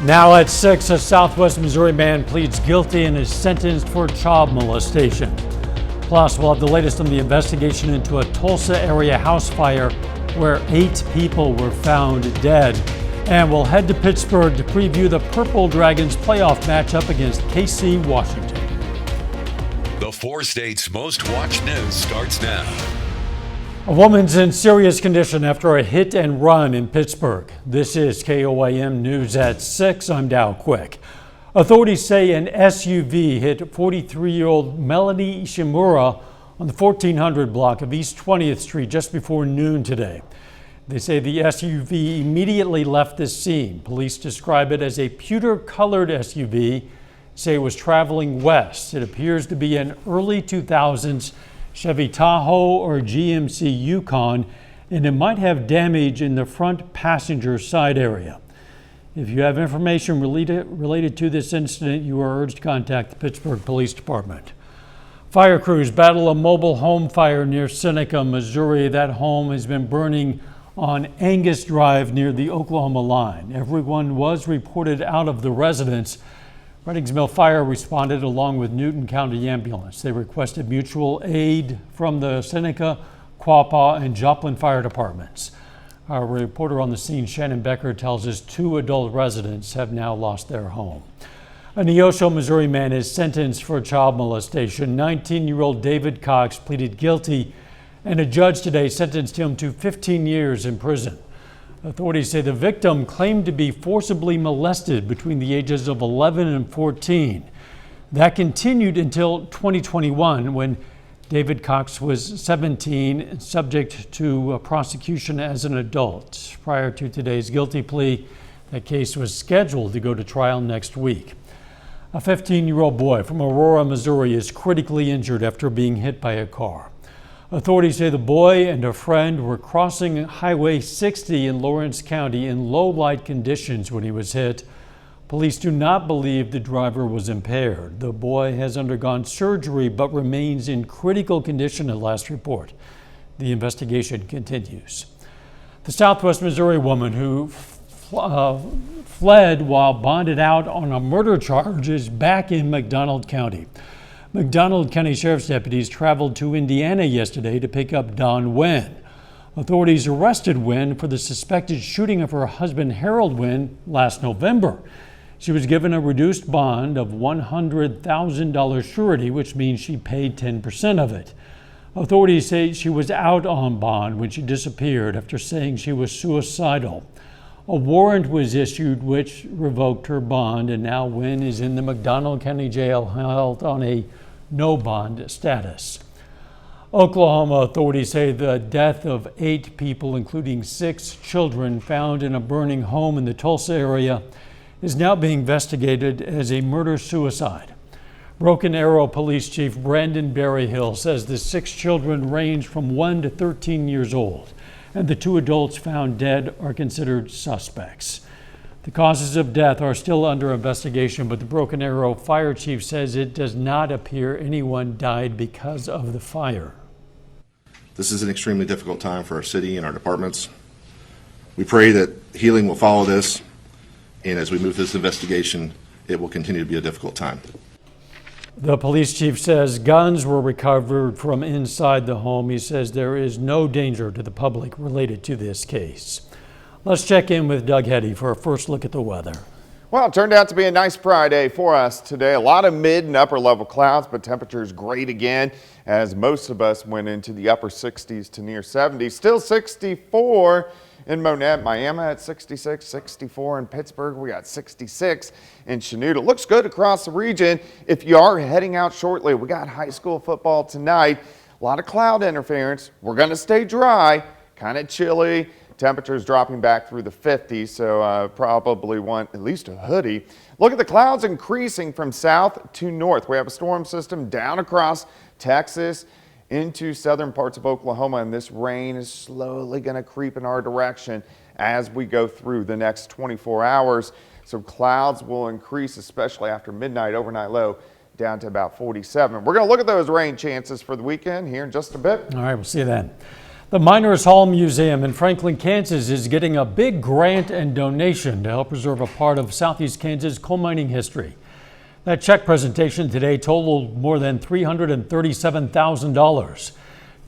Now at 6, a Southwest Missouri man pleads guilty and is sentenced for child molestation. Plus, we'll have the latest on the investigation into a Tulsa area house fire where 8 people were found dead. And we'll head to Pittsburgh to preview the Purple Dragons playoff matchup against KC Washington. The 4 states' most watched news starts now. A woman's in serious condition after a hit and run in Pittsburgh. This is KOAM News at 6. I'm Dow Quick. Authorities say an SUV hit 43-year-old Melanie Ishimura on the 1400 block of East 20th Street just before noon today. They say the SUV immediately left the scene. Police describe it as a pewter-colored SUV, say it was traveling west. It appears to be an early 2000s Chevy Tahoe or GMC Yukon, and it might have damage in the front passenger side area. If you have information related to this incident, you are urged to contact the Pittsburgh Police Department. Fire crews battle a mobile home fire near Seneca, Missouri. That home has been burning on Angus Drive near the Oklahoma line. Everyone was reported out of the residence. Reddings Mill Fire responded along with Newton County Ambulance. They requested mutual aid from the Seneca, Quapaw, and Joplin fire departments. Our reporter on the scene, Shannon Becker, tells us 2 adult residents have now lost their home. A Neosho, Missouri man is sentenced for child molestation. 19-year-old David Cox pleaded guilty, and a judge today sentenced him to 15 years in prison. Authorities say the victim claimed to be forcibly molested between the ages of 11 and 14. That continued until 2021 when David Cox was 17 and subject to prosecution as an adult. Prior to today's guilty plea, that case was scheduled to go to trial next week. A 15-year-old boy from Aurora, Missouri is critically injured after being hit by a car. Authorities say the boy and a friend were crossing Highway 60 in Lawrence County in low light conditions when he was hit. Police do not believe the driver was impaired. The boy has undergone surgery but remains in critical condition at last report. The investigation continues. The Southwest Missouri woman who fled while bonded out on a murder charge is back in McDonald County. McDonald County Sheriff's deputies traveled to Indiana yesterday to pick up Dawn Wynn. Authorities arrested Wynn for the suspected shooting of her husband Harold Wynn last November. She was given a reduced bond of $100,000 surety, which means she paid 10% of it. Authorities say she was out on bond when she disappeared after saying she was suicidal. A warrant was issued which revoked her bond, and now Wynn is in the McDonald County Jail held on a no bond status. Oklahoma authorities say the death of 8 people, including 6 children, found in a burning home in the Tulsa area is now being investigated as a murder-suicide. Broken Arrow Police Chief Brandon Berryhill says the 6 children range from 1 to 13 years old, and the 2 adults found dead are considered suspects. The causes of death are still under investigation, but the Broken Arrow Fire Chief says it does not appear anyone died because of the fire. This is an extremely difficult time for our city and our departments. We pray that healing will follow this, and as we move through this investigation, it will continue to be a difficult time. The police chief says guns were recovered from inside the home. He says there is no danger to the public related to this case. Let's check in with Doug Heddy for a first look at the weather. Well, it turned out to be a nice Friday for us today. A lot of mid and upper level clouds, but temperatures great again as most of us went into the upper 60s to near 70s. Still 64 in Monette, Miami at 66, 64 in Pittsburgh. We got 66 in Chanute. It looks good across the region. If you are heading out shortly, we got high school football tonight. A lot of cloud interference. We're going to stay dry, kind of chilly. Temperatures dropping back through the 50s, so probably want at least a hoodie. Look at the clouds increasing from south to north. We have a storm system down across Texas into southern parts of Oklahoma, and this rain is slowly going to creep in our direction as we go through the next 24 hours. So clouds will increase, especially after midnight, overnight low down to about 47. We're going to look at those rain chances for the weekend here in just a bit. All right, we'll see you then. The Miners Hall Museum in Franklin, Kansas is getting a big grant and donation to help preserve a part of Southeast Kansas coal mining history. That check presentation today totaled more than $337,000.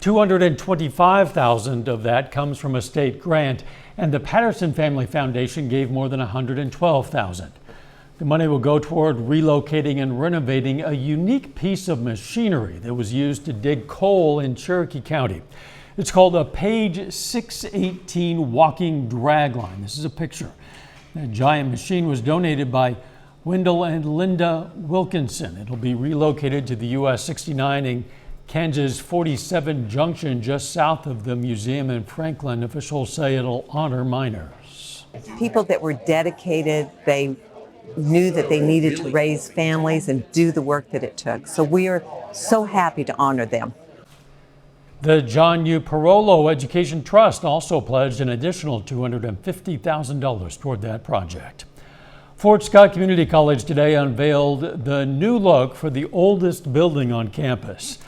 $225,000 of that comes from a state grant, and the Patterson Family Foundation gave more than $112,000. The money will go toward relocating and renovating a unique piece of machinery that was used to dig coal in Cherokee County. It's called a Page 618 walking dragline. This is a picture. That giant machine was donated by Wendell and Linda Wilkinson. It'll be relocated to the US 69 in Kansas 47 Junction, just south of the museum in Franklin. Officials say it'll honor miners. People that were dedicated, they knew that they needed to raise families and do the work that it took. So we are so happy to honor them. The John U. Parolo Education Trust also pledged an additional $250,000 toward that project. Fort Scott Community College today unveiled the new look for the oldest building on campus.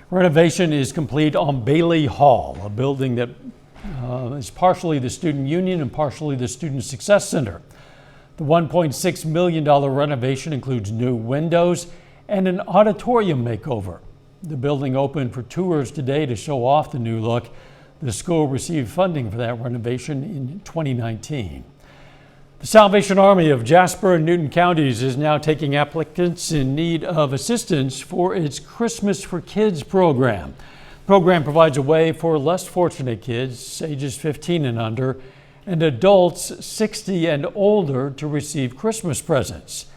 Renovation is complete on Bailey Hall, a building that is partially the Student Union and partially the Student Success Center. The $1.6 million renovation includes new windows and an auditorium makeover. The building opened for tours today to show off the new look. The school received funding for that renovation in 2019. The Salvation Army of Jasper and Newton counties is now taking applicants in need of assistance for its Christmas for Kids program. The program provides a way for less fortunate kids, ages 15 and under, and adults 60 and older to receive Christmas presents.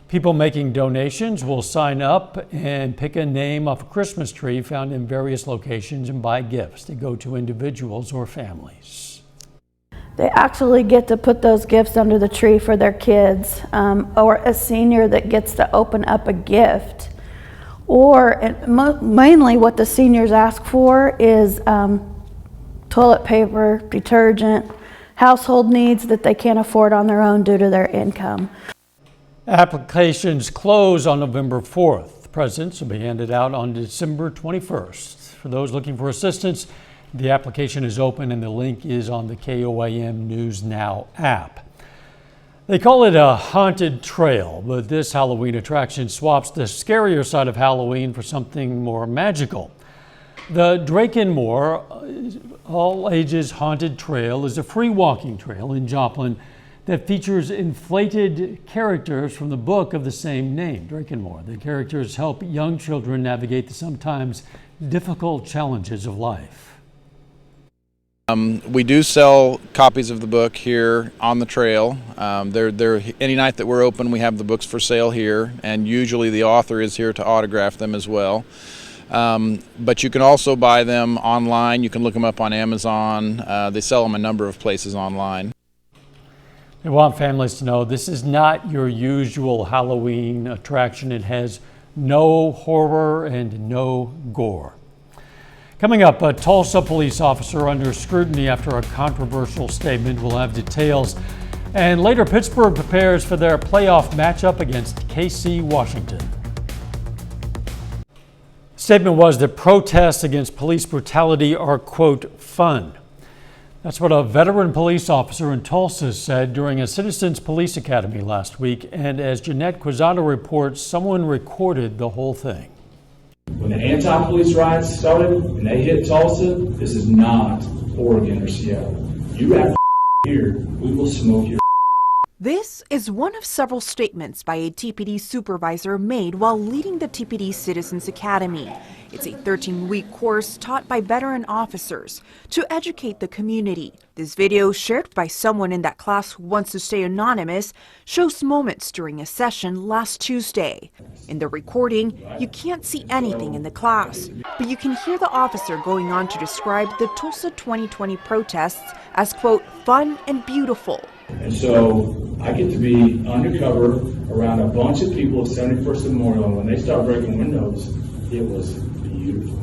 People making donations will sign up and pick a name off a Christmas tree found in various locations and buy gifts that go to individuals or families. They actually get to put those gifts under the tree for their kids, or a senior that gets to open up a gift. Or mainly what the seniors ask for is toilet paper, detergent, household needs that they can't afford on their own due to their income. Applications close on November 4th. Presents will be handed out on December 21st. For those looking for assistance, the application is open and the link is on the KOAM News Now app. They call it a haunted trail, but this Halloween attraction swaps the scarier side of Halloween for something more magical. The Drake and Moore All Ages Haunted Trail is a free walking trail in Joplin that features inflated characters from the book of the same name, Drake and Moore. The characters help young children navigate the sometimes difficult challenges of life. We do sell copies of the book here on the trail. Any night that we're open, we have the books for sale here, and usually the author is here to autograph them as well. But you can also buy them online. You can look them up on Amazon. They sell them a number of places online. We want families to know this is not your usual Halloween attraction. It has no horror and no gore. Coming up, a Tulsa police officer under scrutiny after a controversial statement. We'll have details. And later, Pittsburgh prepares for their playoff matchup against KC Washington. The statement was that protests against police brutality are, quote, fun. That's what a veteran police officer in Tulsa said during a Citizens Police Academy last week. And as Jeanette Quezada reports, someone recorded the whole thing. When the anti-police riots started and they hit Tulsa, this is not Oregon or Seattle. You have here, we will smoke your. This is one of several statements by a TPD supervisor made while leading the TPD Citizens Academy. It's a 13-week course taught by veteran officers to educate the community. This video, shared by someone in that class who wants to stay anonymous, shows moments during a session last Tuesday. In the recording, you can't see anything in the class, but you can hear the officer going on to describe the Tulsa 2020 protests as, quote, fun and beautiful. And so I get to be undercover around a bunch of people at 71st Memorial, and when they start breaking windows, it was beautiful.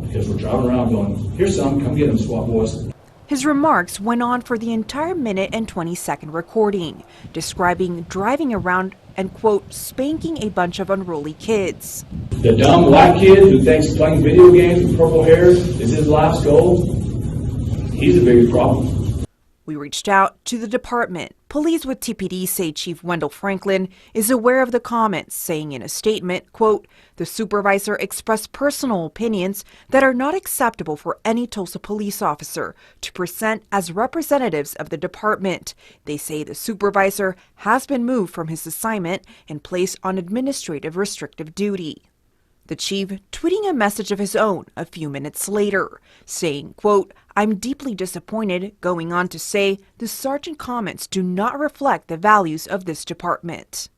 Because we're driving around going, here's some, come get them, SWAT boys. His remarks went on for the entire minute and 20-second recording, describing driving around and, quote, spanking a bunch of unruly kids. The dumb black kid who thinks playing video games with purple hair is his life's goal, he's a bigger problem. We reached out to the department. Police with TPD say Chief Wendell Franklin is aware of the comments, saying in a statement, quote, the supervisor expressed personal opinions that are not acceptable for any Tulsa police officer to present as representatives of the department. They say the supervisor has been moved from his assignment and placed on administrative restrictive duty. The chief tweeting a message of his own a few minutes later, saying, quote, I'm deeply disappointed, going on to say the sergeant comments do not reflect the values of this department.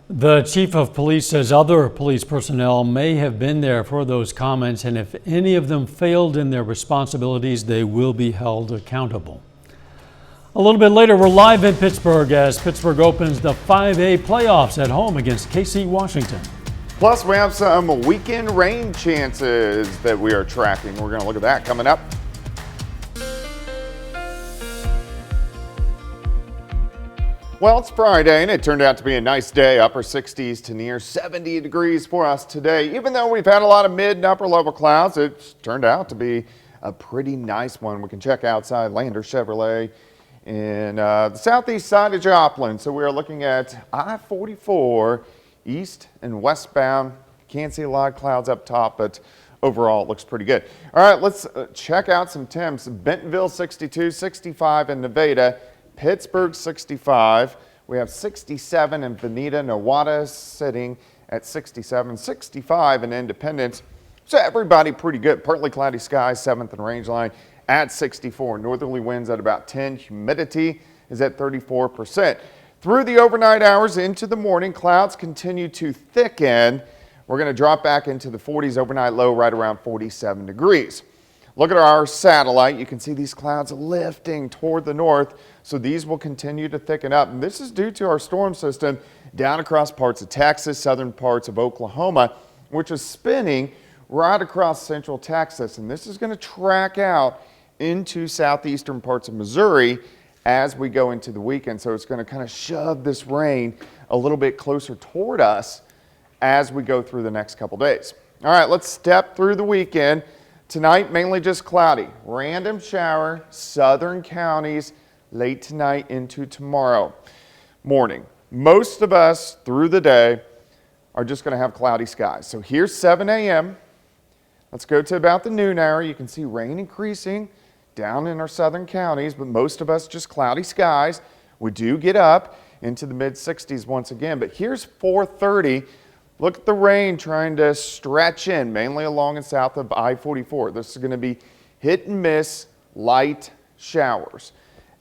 The chief of police says other police personnel may have been there for those comments, and if any of them failed in their responsibilities, they will be held accountable. A little bit later, we're live in Pittsburgh as Pittsburgh opens the 5A playoffs at home against KC Washington. Plus, we have some weekend rain chances that we are tracking. We're going to look at that coming up. Well, it's Friday, and it turned out to be a nice day, upper 60s to near 70 degrees for us today. Even though we've had a lot of mid and upper level clouds, it's turned out to be a pretty nice one. We can check outside Lander Chevrolet in the southeast side of Joplin. So we are looking at I-44 east and westbound. Can't see a lot of clouds up top, but overall it looks pretty good. All right, let's check out some temps. Bentonville 62, 65 in Nevada, Pittsburgh 65. We have 67 in Veneta, Nowata sitting at 67, 65 in Independence. So everybody pretty good. Partly cloudy skies, 7th and Rangeline at 64. Northerly winds at about 10. Humidity is at 34%. Through the overnight hours into the morning, clouds continue to thicken. We're going to drop back into the 40s, overnight low right around 47 degrees. Look at our satellite. You can see these clouds lifting toward the north, so these will continue to thicken up. And this is due to our storm system down across parts of Texas, southern parts of Oklahoma, which is spinning right across central Texas. And this is going to track out into southeastern parts of Missouri as we go into the weekend. So it's going to kind of shove this rain a little bit closer toward us as we go through the next couple days. All right, let's step through the weekend. Tonight, mainly just cloudy. Random shower, southern counties, late tonight into tomorrow morning. Most of us through the day are just going to have cloudy skies. So here's 7 a.m. Let's go to about the noon hour. You can see rain increasing down in our southern counties, but most of us just cloudy skies. We do get up into the mid 60s once again, but here's 4:30. Look at the rain trying to stretch in, mainly along and south of I-44. This is going to be hit and miss light showers.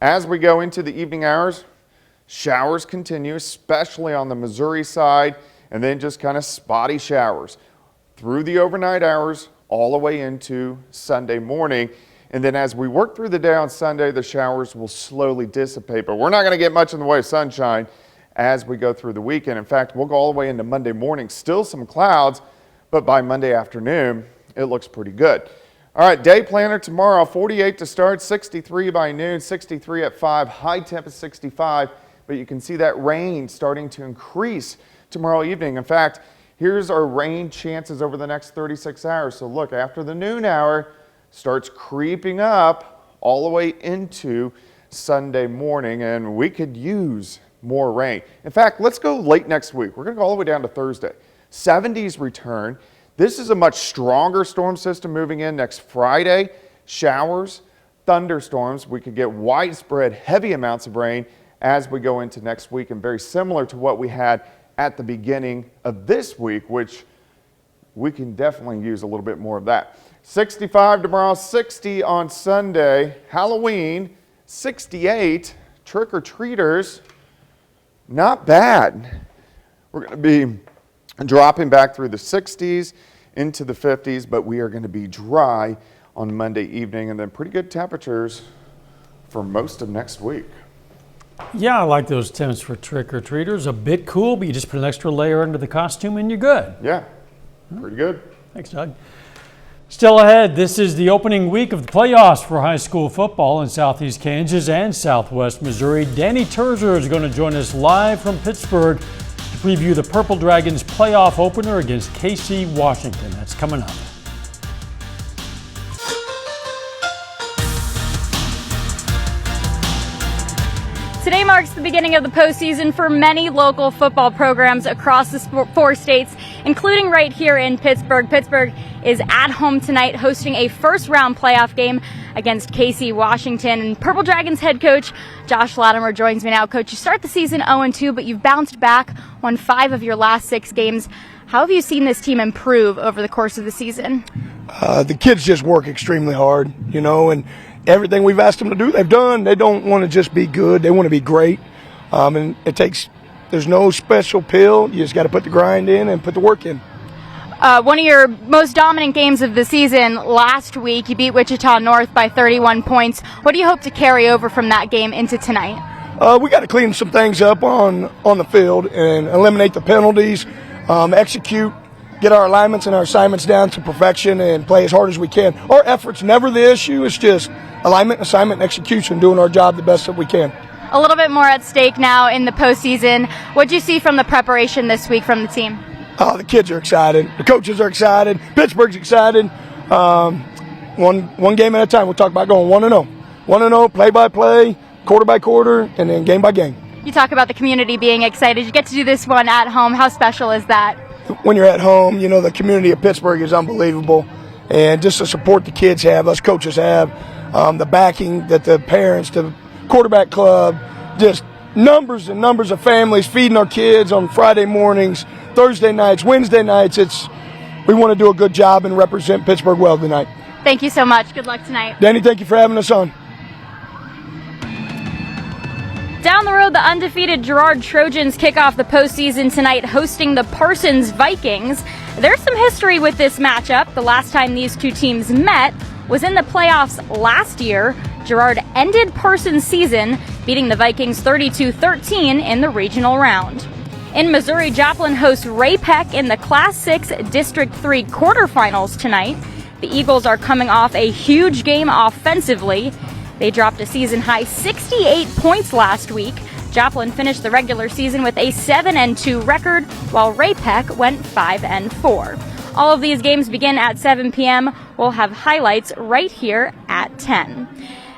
As we go into the evening hours, showers continue, especially on the Missouri side, and then just kind of spotty showers through the overnight hours all the way into Sunday morning. And then as we work through the day on Sunday, the showers will slowly dissipate, but we're not going to get much in the way of sunshine as we go through the weekend. In fact, we'll go all the way into Monday morning. Still some clouds, but by Monday afternoon, it looks pretty good. All right, day planner tomorrow, 48 to start, 63 by noon, 63 at 5, high temp is 65, but you can see that rain starting to increase tomorrow evening. In fact, here's our rain chances over the next 36 hours. So look, after the noon hour, starts creeping up all the way into Sunday morning, and we could use more rain. In fact, let's go late next week. We're going to go all the way down to Thursday. 70s return. This is a much stronger storm system moving in next Friday. Showers, thunderstorms. We could get widespread heavy amounts of rain as we go into next week, and very similar to what we had at the beginning of this week, which we can definitely use a little bit more of that. 65 tomorrow, 60 on Sunday. Halloween, 68. Trick-or-treaters, not bad. We're going to be dropping back through the 60s into the 50s, but we are going to be dry on Monday evening, and then pretty good temperatures for most of next week. Yeah, I like those temps for trick-or-treaters. A bit cool, but you just put an extra layer under the costume and you're good. Yeah, pretty good. Thanks, Doug. Still ahead, this is the opening week of the playoffs for high school football in Southeast Kansas and Southwest Missouri. Danny Terzer is going to join us live from Pittsburgh to preview the Purple Dragons playoff opener against KC Washington. That's coming up. Today marks the beginning of the postseason for many local football programs across the four states, including right here in Pittsburgh. Pittsburgh is at home tonight hosting a first-round playoff game against KC Washington. And Purple Dragons head coach Josh Latimer joins me now. Coach, you start the season 0-2, but you've bounced back, won 5 of your last 6 games. How have you seen this team improve over the course of the season? The kids just work extremely hard, and everything we've asked them to do, they've done. They don't want to just be good. They want to be great. And there's no special pill. You just got to put the grind in and put the work in. One of your most dominant games of the season last week, you beat Wichita North by 31 points. What do you hope to carry over from that game into tonight? We got to clean some things up on the field and eliminate the penalties, execute, get our alignments and our assignments down to perfection, and play as hard as we can. Our effort's never the issue. It's just alignment, assignment, and execution, doing our job the best that we can. A little bit more at stake now in the postseason. What do you see from the preparation this week from the team? The kids are excited. The coaches are excited. Pittsburgh's excited. One game at a time. We'll talk about going 1-0. 1-0, play-by-play, quarter-by-quarter, and then game-by-game. You talk about the community being excited. You get to do this one at home. How special is that? When you're at home, the community of Pittsburgh is unbelievable. And just the support the kids have, us coaches have, the backing that the parents, the quarterback club, just numbers and numbers of families feeding our kids on Friday mornings, Thursday nights, Wednesday nights. We want to do a good job and represent Pittsburgh well tonight. Thank you so much. Good luck tonight. Danny, thank you for having us on. Down the road, the undefeated Girard Trojans kick off the postseason tonight, hosting the Parsons Vikings. There's some history with this matchup. The last time these two teams met was in the playoffs last year. Girard ended Parsons' season, beating the Vikings 32-13 in the regional round. In Missouri, Joplin hosts Ray Peck in the Class 6 District 3 quarterfinals tonight. The Eagles are coming off a huge game offensively. They dropped a season-high 68 points last week. Joplin finished the regular season with a 7-2 record, while Ray Peck went 5-4. All of these games begin at 7 p.m. We'll have highlights right here at 10.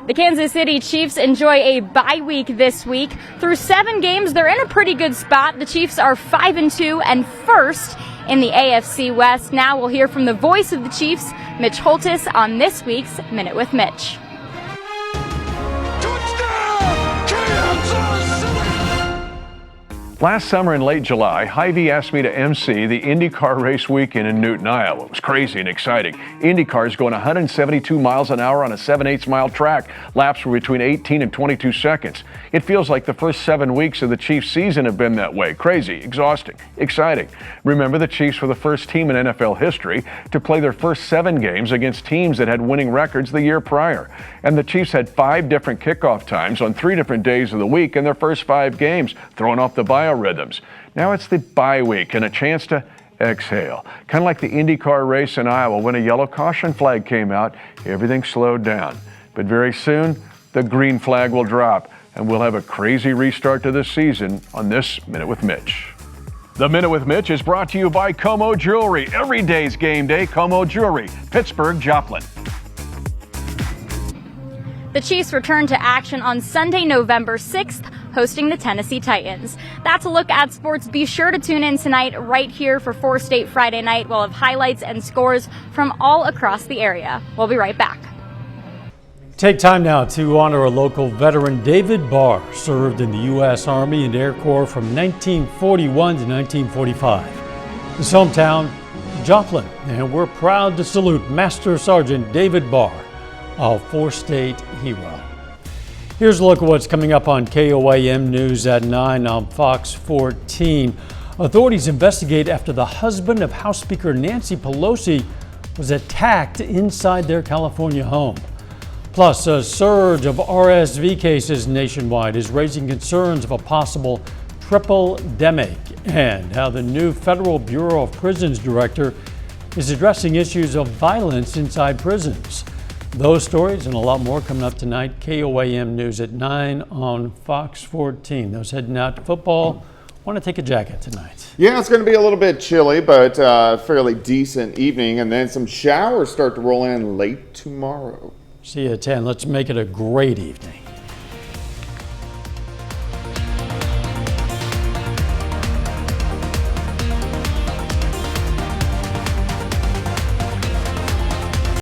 The Kansas City Chiefs enjoy a bye week this week. Through 7 games, they're in a pretty good spot. The Chiefs are 5-2 and first in the AFC West. Now we'll hear from the voice of the Chiefs, Mitch Holtis, on this week's Minute with Mitch. Last summer in late July, Hy-Vee asked me to MC the IndyCar race weekend in Newton, Iowa. It was crazy and exciting. IndyCar is going 172 miles an hour on a 7/8 mile track. Laps were between 18 and 22 seconds. It feels like the first 7 weeks of the Chiefs season have been that way. Crazy, exhausting, exciting. Remember, the Chiefs were the first team in NFL history to play their first 7 games against teams that had winning records the year prior. And the Chiefs had 5 different kickoff times on 3 different days of the week in their first 5 games, throwing off the biorhythms. Now it's the bye week and a chance to exhale. Kind of like the IndyCar race in Iowa. When a yellow caution flag came out, everything slowed down. But very soon, the green flag will drop, and we'll have a crazy restart to this season on this Minute with Mitch. The Minute with Mitch is brought to you by KOAM Jewelry. Every day's game day, KOAM Jewelry, Pittsburgh, Joplin. The Chiefs return to action on Sunday, November 6th, hosting the Tennessee Titans. That's a look at sports. Be sure to tune in tonight right here for 4 State Friday night. We'll have highlights and scores from all across the area. We'll be right back. Take time now to honor a local veteran. David Barr served in the U.S. Army and Air Corps from 1941 to 1945. His hometown, Joplin, and we're proud to salute Master Sergeant David Barr, a 4-state hero. Here's a look at what's coming up on KOAM News at 9 on Fox 14. Authorities investigate after the husband of House Speaker Nancy Pelosi was attacked inside their California home. Plus, a surge of RSV cases nationwide is raising concerns of a possible triple-demic, and how the new Federal Bureau of Prisons director is addressing issues of violence inside prisons. Those stories and a lot more coming up tonight. KOAM News at 9 on Fox 14. Those heading out to football want to take a jacket tonight. Yeah, it's going to be a little bit chilly, but fairly decent evening, and then some showers start to roll in late tomorrow. See you at 10. Let's make it a great evening.